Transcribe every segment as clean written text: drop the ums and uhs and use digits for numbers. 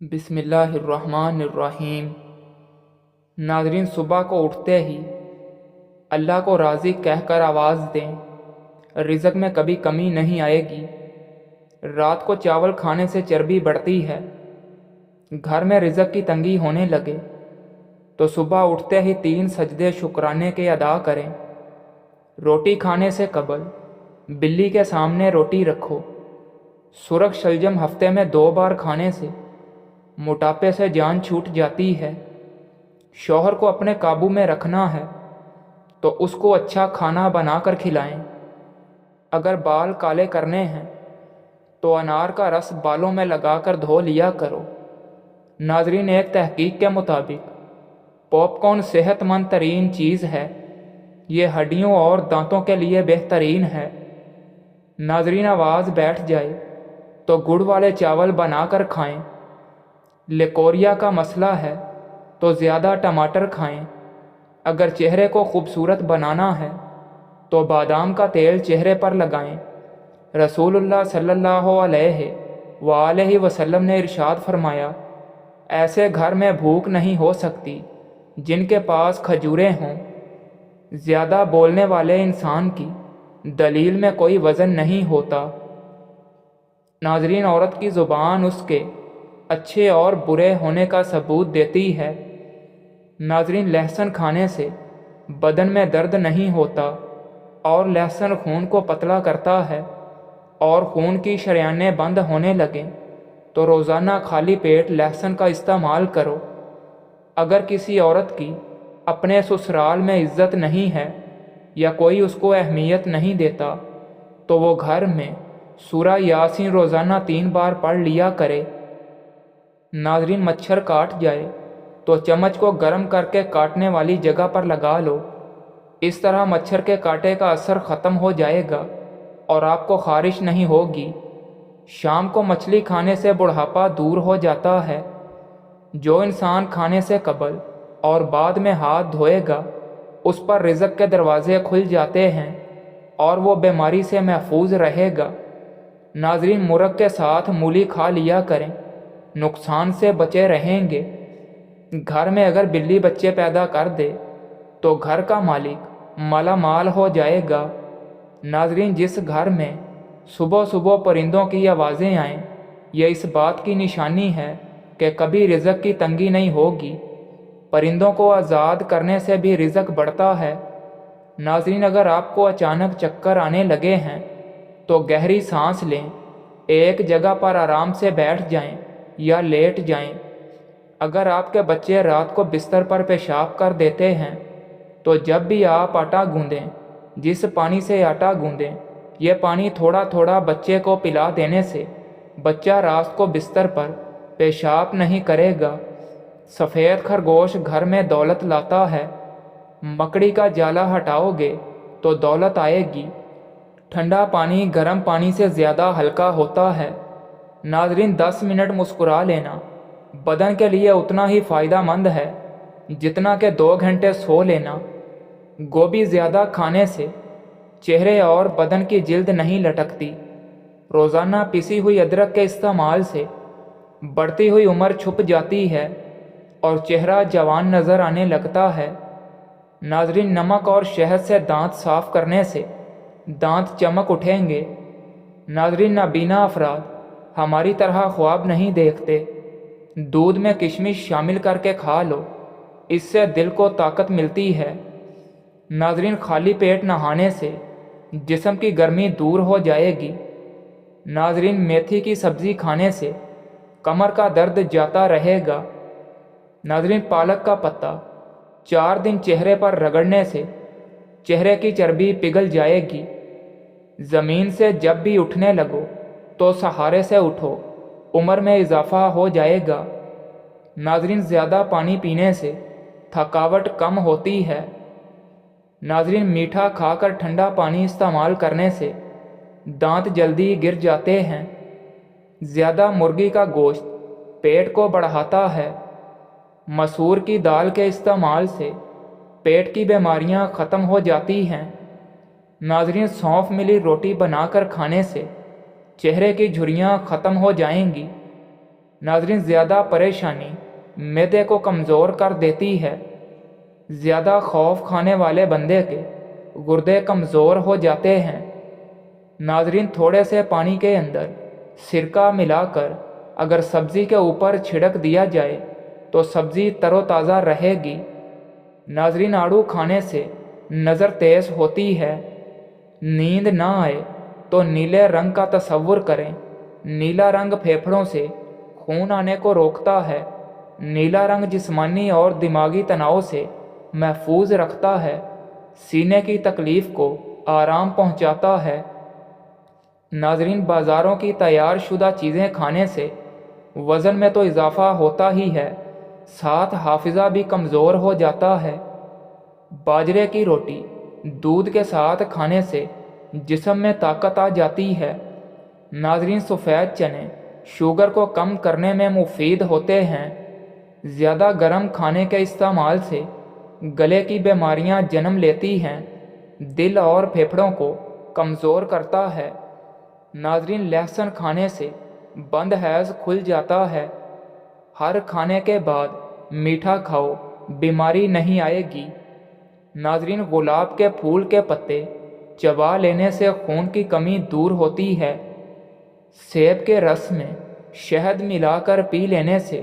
बिस्मिल्लाहिर्रहमानिर्रहीम। नाज़रीन, सुबह को उठते ही अल्लाह को राज़ी कहकर आवाज़ दें, रिज़्क़ में कभी कमी नहीं आएगी। रात को चावल खाने से चर्बी बढ़ती है। घर में रिज़्क़ की तंगी होने लगे तो सुबह उठते ही 3 सजदे शुक्राने के अदा करें। रोटी खाने से कबल बिल्ली के सामने रोटी रखो। सुरख शलजम हफ्ते में 2 बार खाने से मोटापे से जान छूट जाती है। शौहर को अपने काबू में रखना है तो उसको अच्छा खाना बनाकर खिलाएं। अगर बाल काले करने हैं तो अनार का रस बालों में लगाकर धो लिया करो। नाजरीन, एक तहकीक के मुताबिक पॉपकॉर्न सेहतमंद तरीन चीज़ है। ये हड्डियों और दांतों के लिए बेहतरीन है। नाजरीन, आवाज़ बैठ जाए तो गुड़ वाले चावल बनाकर खाएं। लेकोरिया का मसला है तो ज़्यादा टमाटर खाएं। अगर चेहरे को खूबसूरत बनाना है तो बादाम का तेल चेहरे पर लगाएं। रसूलुल्लाह सल्लल्लाहु अलैहि वसल्लम ने इरशाद फरमाया, ऐसे घर में भूख नहीं हो सकती जिनके पास खजूरें हों। ज़्यादा बोलने वाले इंसान की दलील में कोई वज़न नहीं होता। नाजरीन, औरत की ज़ुबान उसके अच्छे और बुरे होने का सबूत देती है। नाजरीन, लहसुन खाने से बदन में दर्द नहीं होता और लहसुन खून को पतला करता है और खून की शरियानें बंद होने लगें तो रोज़ाना खाली पेट लहसुन का इस्तेमाल करो। अगर किसी औरत की अपने ससुराल में इज्जत नहीं है या कोई उसको अहमियत नहीं देता तो वो घर में सूरा यासीन रोज़ाना 3 बार पढ़ लिया करे। नाजरीन, मच्छर काट जाए तो चम्मच को गर्म करके काटने वाली जगह पर लगा लो। इस तरह मच्छर के कांटे का असर ख़त्म हो जाएगा और आपको खारिश नहीं होगी। शाम को मछली खाने से बुढ़ापा दूर हो जाता है। जो इंसान खाने से कबल और बाद में हाथ धोएगा उस पर रिज़्क़ के दरवाज़े खुल जाते हैं और वो बीमारी से महफूज रहेगा। नाजरीन, मुर्ग के साथ मूली खा लिया करें, नुकसान से बचे रहेंगे। घर में अगर बिल्ली बच्चे पैदा कर दे तो घर का मालिक माला माल हो जाएगा। नाजरीन, जिस घर में सुबह सुबह परिंदों की आवाज़ें आएँ, यह इस बात की निशानी है कि कभी रिज़्क़ की तंगी नहीं होगी। परिंदों को आज़ाद करने से भी रिज़्क़ बढ़ता है। नाजरीन, अगर आपको अचानक चक्कर आने लगे हैं तो गहरी सांस लें, एक जगह पर आराम से बैठ जाएं या लेट जाएं। अगर आपके बच्चे रात को बिस्तर पर पेशाब कर देते हैं तो जब भी आप आटा गूंदें, जिस पानी से आटा गूंदें, ये पानी थोड़ा थोड़ा बच्चे को पिला देने से बच्चा रात को बिस्तर पर पेशाब नहीं करेगा। सफ़ेद खरगोश घर में दौलत लाता है। मकड़ी का जाला हटाओगे तो दौलत आएगी। ठंडा पानी गर्म पानी से ज़्यादा हल्का होता है। नाजरीन, 10 मिनट मुस्कुरा लेना बदन के लिए उतना ही फ़ायदेमंद है जितना कि 2 घंटे सो लेना। गोभी ज़्यादा खाने से चेहरे और बदन की जिल्द नहीं लटकती। रोज़ाना पिसी हुई अदरक के इस्तेमाल से बढ़ती हुई उम्र छुप जाती है और चेहरा जवान नज़र आने लगता है। नाजरीन, नमक और शहद से दांत साफ़ करने से दांत चमक उठेंगे। नाजरीन, नाबीना अफराद हमारी तरह ख्वाब नहीं देखते। दूध में किशमिश शामिल करके खा लो, इससे दिल को ताकत मिलती है। नाजरीन, खाली पेट नहाने से जिस्म की गर्मी दूर हो जाएगी। नाजरीन, मेथी की सब्ज़ी खाने से कमर का दर्द जाता रहेगा। नाजरीन, पालक का पत्ता 4 दिन चेहरे पर रगड़ने से चेहरे की चर्बी पिघल जाएगी। ज़मीन से जब भी उठने लगो तो सहारे से उठो, उम्र में इजाफ़ा हो जाएगा। नाजरीन, ज़्यादा पानी पीने से थकावट कम होती है। नाजरीन, मीठा खाकर ठंडा पानी इस्तेमाल करने से दांत जल्दी गिर जाते हैं। ज़्यादा मुर्गी का गोश्त पेट को बढ़ाता है। मसूर की दाल के इस्तेमाल से पेट की बीमारियां ख़त्म हो जाती हैं। नाजरीन, सौंफ मिली रोटी बनाकर खाने से चेहरे की झुर्रियाँ ख़त्म हो जाएंगी। नाजरीन, ज़्यादा परेशानी मैदे को कमज़ोर कर देती है। ज़्यादा खौफ खाने वाले बंदे के गुर्दे कमज़ोर हो जाते हैं। नाजरीन, थोड़े से पानी के अंदर सिरका मिलाकर अगर सब्ज़ी के ऊपर छिड़क दिया जाए तो सब्ज़ी तरोताज़ा रहेगी। नाजरीन, आड़ू खाने से नज़र तेज़ होती है। नींद ना आए तो नीले रंग का तसव्वुर करें। नीला रंग फेफड़ों से खून आने को रोकता है। नीला रंग जिस्मानी और दिमागी तनाव से महफूज रखता है। सीने की तकलीफ़ को आराम पहुंचाता है। नाजरीन, बाज़ारों की तैयार शुदा चीज़ें खाने से वज़न में तो इजाफ़ा होता ही है, साथ हाफिज़ा भी कमज़ोर हो जाता है। बाजरे की रोटी दूध के साथ खाने से जिस्म में ताकत आ जाती है। नाजरीन, सफ़ेद चने शुगर को कम करने में मुफीद होते हैं। ज़्यादा गर्म खाने के इस्तेमाल से गले की बीमारियां जन्म लेती हैं। दिल और फेफड़ों को कमज़ोर करता है। नाजरीन, लहसुन खाने से बंद हैज़ खुल जाता है। हर खाने के बाद मीठा खाओ, बीमारी नहीं आएगी। नाजरीन, गुलाब के फूल के पत्ते चबा लेने से खून की कमी दूर होती है। सेब के रस में शहद मिलाकर पी लेने से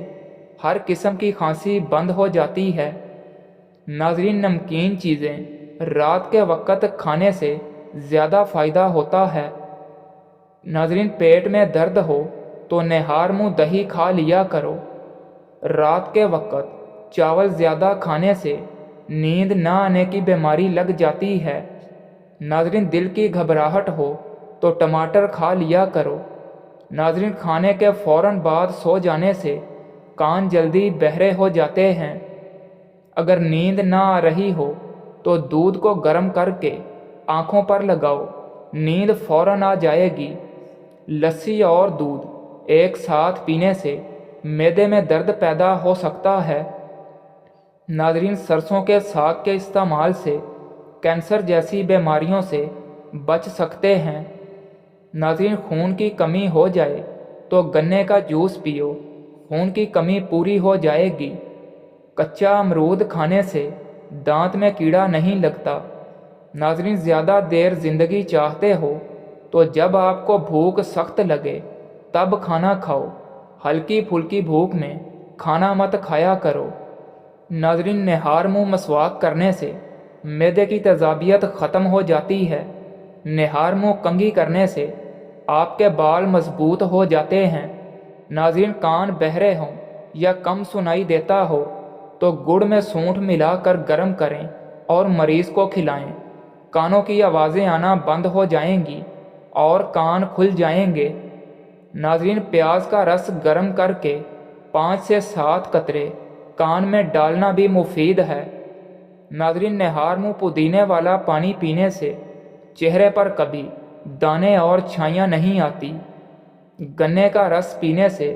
हर किस्म की खांसी बंद हो जाती है। नाजरीन, नमकीन चीज़ें रात के वक़्त खाने से ज़्यादा फ़ायदा होता है। नाजरीन, पेट में दर्द हो तो निहार मुँह दही खा लिया करो। रात के वक़्त चावल ज़्यादा खाने से नींद ना आने की बीमारी लग जाती है। नाजरीन, दिल की घबराहट हो तो टमाटर खा लिया करो। नाजरीन, खाने के फ़ौरन बाद सो जाने से कान जल्दी बहरे हो जाते हैं। अगर नींद ना आ रही हो तो दूध को गर्म करके आँखों पर लगाओ, नींद फ़ौरन आ जाएगी। लस्सी और दूध एक साथ पीने से मैदे में दर्द पैदा हो सकता है। नाजरीन, सरसों के साग के इस्तेमाल से कैंसर जैसी बीमारियों से बच सकते हैं। नाजरीन, खून की कमी हो जाए तो गन्ने का जूस पियो, खून की कमी पूरी हो जाएगी। कच्चा अमरूद खाने से दांत में कीड़ा नहीं लगता। नाजरीन, ज़्यादा देर ज़िंदगी चाहते हो तो जब आपको भूख सख्त लगे तब खाना खाओ। हल्की फुल्की भूख में खाना मत खाया करो। नाजरीन, निहार मुँह मसवाक करने से मैदे की तेज़ाबियत ख़त्म हो जाती है। निहार मुँह कंघी करने से आपके बाल मजबूत हो जाते हैं। नाज़रीन, कान बहरे हों या कम सुनाई देता हो तो गुड़ में सूंठ मिलाकर गर्म करें और मरीज़ को खिलाएं। कानों की आवाज़ें आना बंद हो जाएंगी और कान खुल जाएंगे। नाज़रीन, प्याज का रस गर्म करके 5 से 7 कतरे कान में डालना भी मुफीद है। नाज़रीन, निहार मुँह पुदीने वाला पानी पीने से चेहरे पर कभी दाने और छाइयाँ नहीं आती। गन्ने का रस पीने से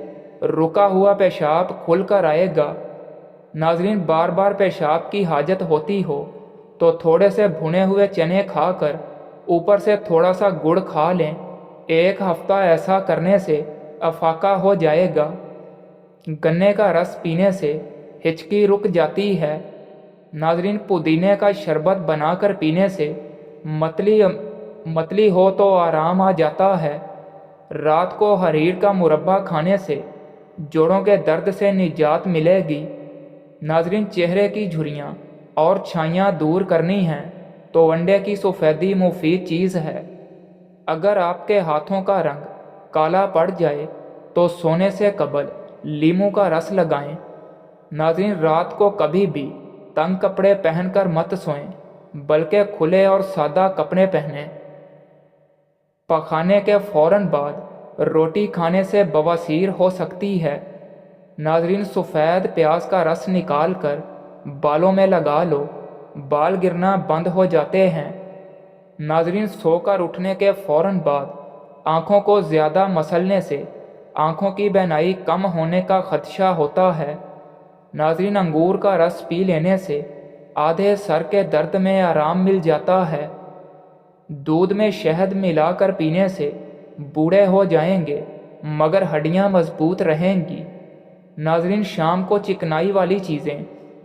रुका हुआ पेशाब खुलकर आएगा। नाजरीन, बार बार पेशाब की हाजत होती हो तो थोड़े से भुने हुए चने खाकर ऊपर से थोड़ा सा गुड़ खा लें। 1 हफ्ता ऐसा करने से अफाका हो जाएगा। गन्ने का रस पीने से हिचकी रुक जाती है। नाजरीन, पुदीने का शरबत बनाकर पीने से मतली हो तो आराम आ जाता है। रात को हरीर का मुरब्बा खाने से जोड़ों के दर्द से निजात मिलेगी। नाजरीन, चेहरे की झुर्रियाँ और छाइयाँ दूर करनी हैं तो अंडे की सफ़ेदी मुफीद चीज़ है। अगर आपके हाथों का रंग काला पड़ जाए तो सोने से कबल लीमू का रस लगाएं। नाजरीन, रात को कभी भी तंग कपड़े पहनकर मत सोएं, बल्कि खुले और सादा कपड़े पहनें। पखाने के फ़ौरन बाद रोटी खाने से बवासीर हो सकती है। नाजरीन, सफ़ेद प्याज का रस निकाल कर बालों में लगा लो, बाल गिरना बंद हो जाते हैं। नाजरीन, सोकर उठने के फ़ौरन बाद आँखों को ज़्यादा मसलने से आँखों की बीनाई कम होने का ख़दशा होता है। नाजरीन, अंगूर का रस पी लेने से आधे सर के दर्द में आराम मिल जाता है। दूध में शहद मिलाकर पीने से बूढ़े हो जाएंगे मगर हड्डियां मजबूत रहेंगी। ناظرین، شام کو چکنائی والی چیزیں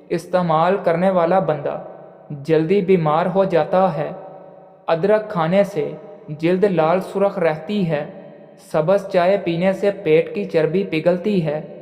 استعمال کرنے والا بندہ جلدی بیمار ہو جاتا ہے۔ ادرک کھانے سے جلد لال سرخ رہتی ہے۔ سبز چائے پینے سے پیٹ کی چربی پگھلتی ہے۔